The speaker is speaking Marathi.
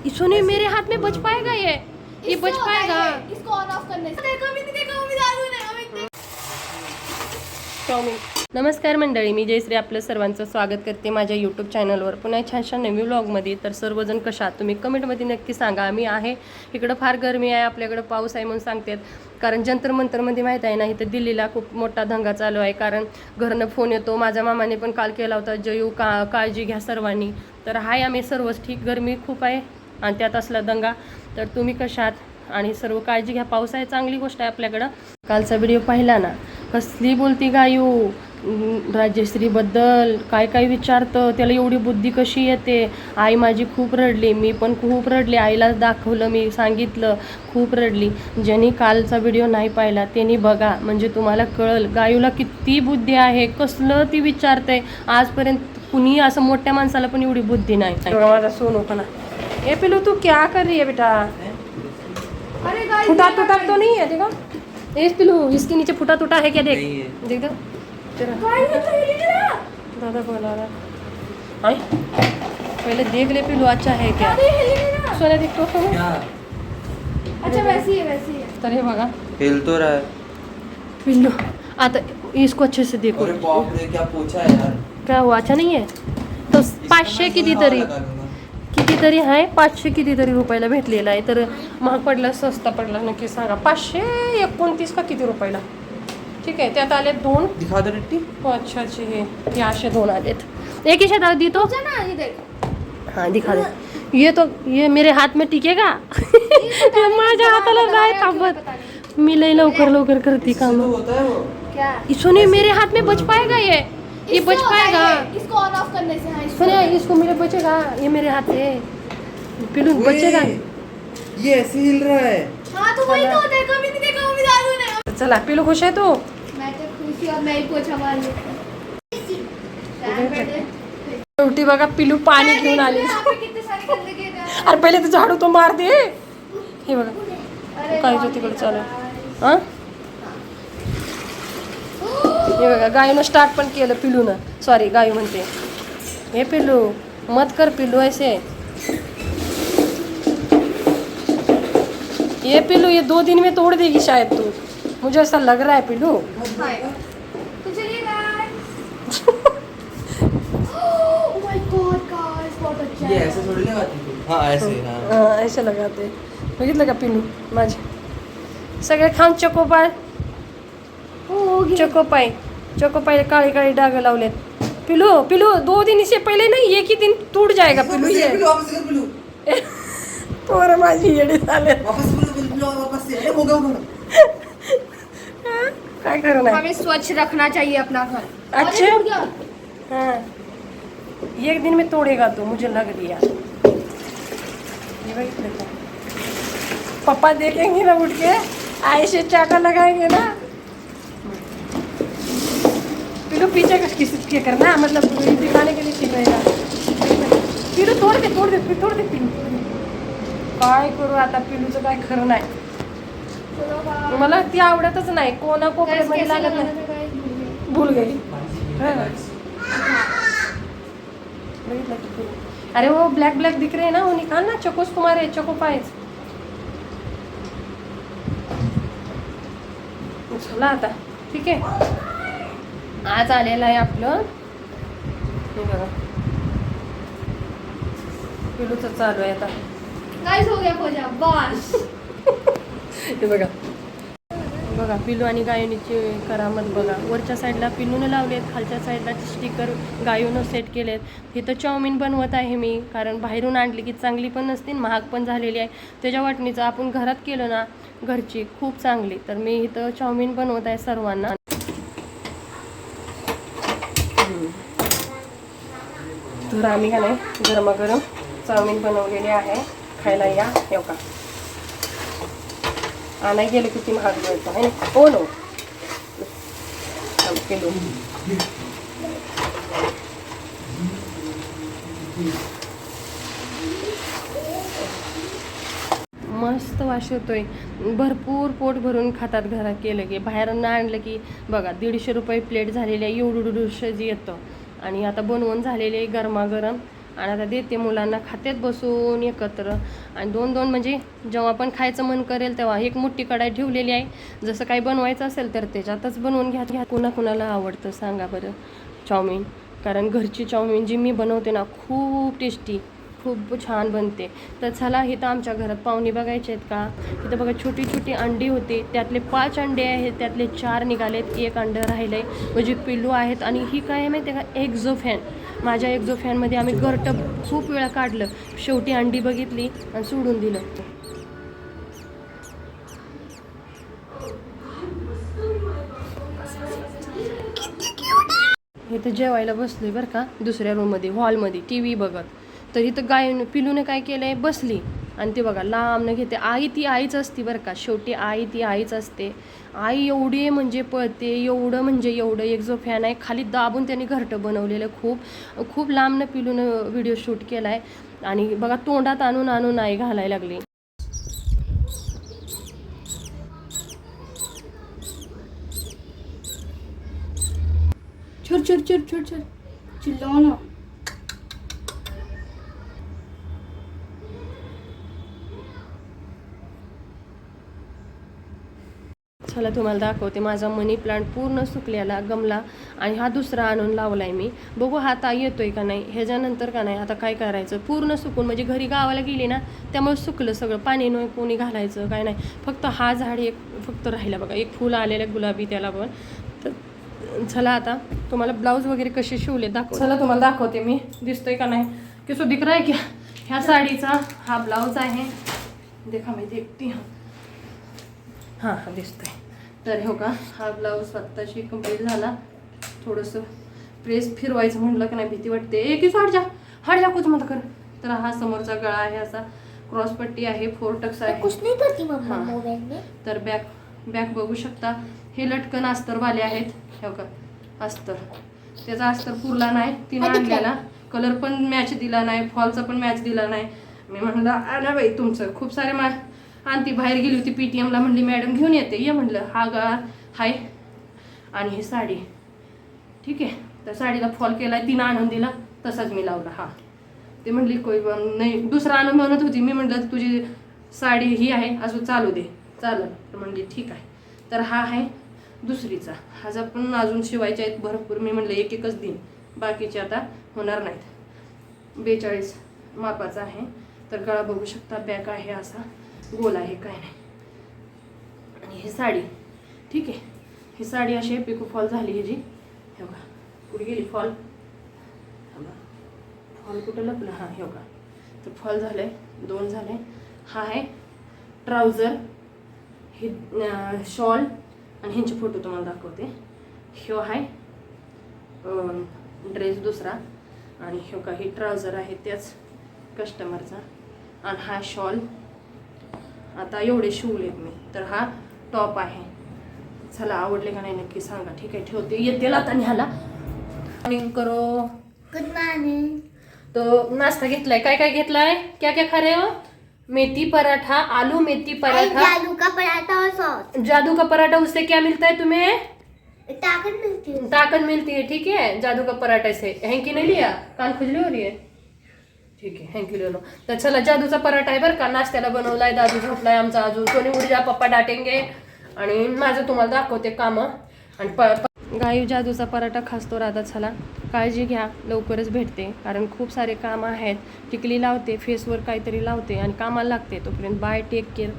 सोनी मेरे हाथ में बच पाएगा ये बच पाएगा। इसको ऑन ऑफ करने से देखो भी नहीं, देखो भी दारू नहीं अभी चाऊमिन। नमस्कार मंडळी, मी जयश्री आपलं सर्वांचं स्वागत करते माझ्या यूट्यूब चॅनलवर पुन्हा छानशा नवीन व्लॉगमध्ये। तर सर्वजण कशा आहात तुम्ही कमेंटमध्ये नक्की सांगा। आम्ही आहे इकडं फार गरमी आहे, आपल्याकडं पाऊस आहे म्हणून सांगतात, कारण जंतर मंतरमध्ये माहीत आहे ना इथं दिल्लीला खूप मोठा दंगा चालू आहे, कारण घरनं फोन येतो। माझ्या मामाने पण काल केला होता, जयू काळजी घ्या सर्वांनी। तर हाय आम्ही सर्वच ठीक, गरमी खूप आहे आणि त्यात असला दंगा। तर तुम्ही कशा आहात आणि सर्व काळजी घ्या, पाऊस आहे चांगली गोष्ट आहे आपल्याकडं। कालचा व्हिडिओ पाहिला ना, कसली बोलती गायू राजश्रीबद्दल, काय काय विचारतं, त्याला एवढी बुद्धी कशी येते। आई माझी खूप रडली, मी पण खूप रडले, आईला दाखवलं, मी सांगितलं, खूप रडली। ज्यांनी कालचा व्हिडिओ नाही पाहिला त्यांनी बघा, म्हणजे तुम्हाला कळल गायूला किती बुद्धी आहे, कसलं ती विचारते। आजपर्यंत कुणी असं मोठ्या माणसाला पण एवढी बुद्धी नाही। माझा सोनू पण ये पिलू तू क्या कर रही है बेटा? अरे गाइस फुटा टूटा तो नहीं है, देखो ये पिलू इसके नीचे फुटा टूटा है क्या? देख देख दो तेरा दादा बोला रहा। पहले देख ले पिलू अच्छा है क्या? सोना देख तो अच्छा वैसी है तर हे बघा हिल तो रहा है पिल्लू। आता इसको अच्छे से देखो। अरे बाप रे क्या पोछा है यार, क्या हुआ? अच्छा नाही आहे तो 500 कितीतरी आहे, 500 कितीतरी रुपयाला भेटलेला आहे। तर महाग पडला सस्ता पडला नक्की सांगा। 529 का किती रुपयाला? ठीक आहे, त्यात आले दोन। दिखा दे रिट्टी। हो अच्छा अच्छे हे असे दोन आलेत। एक ही शेतात दी तो ना ये देख। हाँ दिखा दे। ये मेरे हाथ में टिकेगा? माझ्या हाताला नाही ताबत, मी लई लवकर करती काम। होता है वो क्या सोनी मेरे हाथ में बच पाएगा ये बच पाएगा। इसको ऑन ऑफ करने से। हाँ सोनिया इसको मेरे बचेगा, ये मेरे हाथ से पिलू बचेगा। ये ऐसे हिल रहा है। हाँ तो वही तो देखो भी नहीं, देखो भी दारू नहीं। चला पिलू खुश है तू? मैं तो खुशी और मैं ही पोछा मार लेती शेवटी बघा पिलू पाणी घेऊन आली। कितने सारे गंदगी है। अरे पहिले तर झाडू तो मार दे। हे बघा काय जो तिकडे चालू हा, हे बघा गायूनं स्टार्ट पण केलं पिलूनं, सॉरी गायू म्हणते। हे पिलू मत कर पिलू ऐसे। ये पिलू ये 2 दिन में तोड़ देगी शायद तू, मुझे ऐसा लग रहा है पिलू। तो चलिए guys. Oh my God guys बहुत अच्छा ये है। ऐसे थोड़ी लगाती थी। हाँ ऐसे हाँ। हाँ ऐसे लगाते। बघितलं का पिलू माझे सगळे खाऊन चकोपाय चकोपाय काळे काळे डाग लावलेत। पिलू 2 दिन से पहले नहीं, एक ही दिन टूट जाएगा पिलू ये। वापस कर पिलू, तोर माझी येडे झाले। वापस पिलू वापस से। अरे हो गया। काय करू ना? हमें स्वच्छ रखना चाहिए अपना घर। अच्छा। अरे, टूट गया। हाँ एक दिन में तोड़ेगा तो मुझे लग रहा। ये बघितलं का? पापा देखेंगे ना उठ के, ऐसे चाटा लगाएंगे ना। पिलू पीछे किसके करना, मतलब दिखाने के लिए ठीक रहेगा। पिलू तोड़ दे पिलू। काय करू आता, पिलूचं काय खरं नाही। चलो गाइस। मला ती आवडतच नाही, कोणा कोपऱ्यामध्ये कैसे लागत लगाना नाही। था गाइस? भूल गई। बघितलं की पिलू। अरे वो ब्लैक दिख रहे हैं ना, वो निकाल ना, चोकोस कुमार है चोको पायच। चला आता ठीक आहे, आज आलेलं आहे आपलं हे बघा पिलूचं चालू आहे आता। गाइस हो गया पोछा बस। हे बघा पिलू आणि गायोनीची करामत बघा। वरच्या साईडला पिलूनं लावलेत, खालच्या साईडला स्टिकर गायोनं सेट केलेत। तिथं चाऊमिन बनवत आहे मी, कारण बाहेरून आणली की चांगली पण नसते, महाग पण झालेली आहे। त्याच्या वाटणीचं आपण घरात केलं ना घरची खूप चांगली। तर मी इथं चाऊमिन बनवत आहे सर्वांना। तर आम्ही का नाही गरमागरम चाऊमिन बनवलेले आहे, खायला या। येऊ का आणाय गेलं किती महाग मिळतं आहे ना। हो नो किलो मस्त वास येतोय, भरपूर पोट भरून खातात घरात केलं की। बाहेरून आणलं की बघा 150 रुपये प्लेट झालेली आहे, एवढं जी येतं। आणि आता बनवून झालेले गरमागरम आणि आता देते मुलांना, खात्यात बसून एकत्र. आणि 2-2 म्हणजे जेव्हा पण खायचं मन करेल तेव्हा. एक मोठी कढाई ठेवलेली आहे, जसं काही बनवायचं असेल तर त्याच्यातच बनवून घ्या. कुणाला आवडतं सांगा बरं चाऊमिन, कारण घरची चाऊमिन जी मी बनवते ना खूप टेस्टी, खूप छान बनते. तर चला, इथं आमच्या घरात पाहुणे बघायचे आहेत का. इथं बघा छोटी छोटी अंडी होते, त्यातले 5 अंडे आहेत, त्यातले 4 निघालेत, 1 अंडं राहिलं आहे, म्हणजे पिल्लू आहेत. आणि ही काय आहे माहिती आहे का, एक्झो फॅन. माझ्या एक्झो फॅनमध्ये आम्ही घरटं खूप वेळा काढलं, शेवटी अंडी बघितली आणि सोडून दिलं. इथं जेवायला बसले बरं का, दुसऱ्या रूममध्ये, हॉलमध्ये टी व्ही बघत. तर इथं पिलूने काय केलं आहे, बसली आणि ते बघा लांबनं घेते. आई ती आईच असते बरं का, शेवटी आई ती आईच असते. आई एवढी म्हणजे पळते, एवढं म्हणजे एवढं. एक जो फॅन आहे खाली दाबून त्यांनी घरटं बनवलेलं, खूप खूप लांबनं पिलूनं व्हिडिओ शूट केला आहे. आणि बघा तोंडात आणून आई घालायला लागली. छुर चिल्लाओ ना. चला तुम्हाला दाखवते, माझा मनी प्लांट पूर्ण सुकलेला गमला आणि हा दुसरा आणून लावला आहे मी. बघू हा आता येतोय का नाही. ह्याच्यानंतर का नाही आता काय करायचं, पूर्ण सुकून म्हणजे घरी गावाला गेली ना त्यामुळे सुकलं सगळं, पाणी नाही कोणी घालायचं काय नाही. फक्त हा झाड एक फक्त राहिला बघा, एक फुल आलेलं गुलाबी त्याला पण. तर चला आता तुम्हाला ब्लाऊज वगैरे कसे शिवले चला तुम्हाला दाखवते मी, दिसतोय का नाही की सो दिख रहा है क्या. ह्या साडीचा हा ब्लाऊज आहे, देखा मी देखती हां दिसतोय. तर हो का, हा ब्लाऊज स्वतःशी कंप्लीट झाला. थोडंसं प्रेस फिरवायचं म्हटलं की नाही भीती वाटते. एक हट जा कुछ मत कर. तर हा समोरचा गळा आहे, असा क्रॉसपट्टी आहे, 4 टक्स आहे. कुछ नहीं करती मम्मा मोबाइल में. तर बॅक बघू शकता. हे लटकन अस्तरवाले आहेत, हो का अस्तर. त्याचा अस्तर पुरला नाही, तिने आणलेला कलर पण मॅच दिला नाही, फॉलचा पण मॅच दिला नाही. मी म्हणलं आला बाई तुमचं खूप सारे आणती. बाहेर गेली होती PTMला, म्हणली मॅडम घेऊन येते, ये म्हणलं. हा गळा हाय आणि ही साडी, ठीक आहे. तर साडीला फॉल केला, तिनं आणून दिला, तसाच मी लावला. हा ते म्हणली कोई नाही, दुसरा आणून म्हणत होती. मी म्हटलं तुझी साडी ही आहे अजून चालू दे, चालेल. तर म्हणली ठीक आहे. तर हा आहे दुसरीचा, ह्याचा पण अजून शिवायचे आहेत भरपूर. मी म्हणलं एकच दिन, बाकीचे आता होणार नाहीत. 42 मापाचा आहे. तर गळा बघू शकता, बॅक आहे असा गोल आहे, काय नाही. आणि ही साडी, ठीक आहे. ही साडी अशी पिको फॉल झाली ह्याची, हे बघा कुठे गेली फॉल, फॉल कुठं लपलं, हां हे बघा. तर फॉल झाले, 2 झाले. हा आहे ट्राउझर, ही शॉल आणि ह्यांचे फोटो तुम्हाला दाखवते. ह्यो आहे ड्रेस दुसरा आणि ह्यो का ही ट्राउझर आहे त्याच कस्टमरचा. आणि हा शॉल आता एवढे शिवलेत मी. तर हा टॉप आहे. चला आवडले का नाही नक्की सांगा, ठीक आहे. ठेवते, येते आता ह्याला. मॉर्निंग करो. Good morning. तो नाश्ता घेतलाय, काय काय घेतलाय, क्या क्या खा रहे हो. मेथी पराठा, आलू मेथी पराठा, आलू का पराठा और सॉस. जादू का पराठा. उससे क्या मिलता है तुम्हें, ताकत मिलती है. ताकत मिलती है, ठीक है. जादू का पराठा से हैंकी नहीं लिया, कान खुजली हो रही है, ठीक आहे हैंकी ले लो. तर चला, जादूचा पराठा आहे बरं का, नाश्त्याला बनवलाय. दादू झोपलाय आमचा अजून, सोनी उडी जा, पप्पा डाटेंगे. आणि माझं तुम्हाला दाखवते कामं. आणि गाई जादूचा पराठा खासतो राहतात. चला काळजी घ्या, लवकरच भेटते, कारण खूप सारे कामं आहेत. टिकली लावते, फेसवर काहीतरी लावते आणि कामाला लागते. तोपर्यंत बाय, टेक केअर.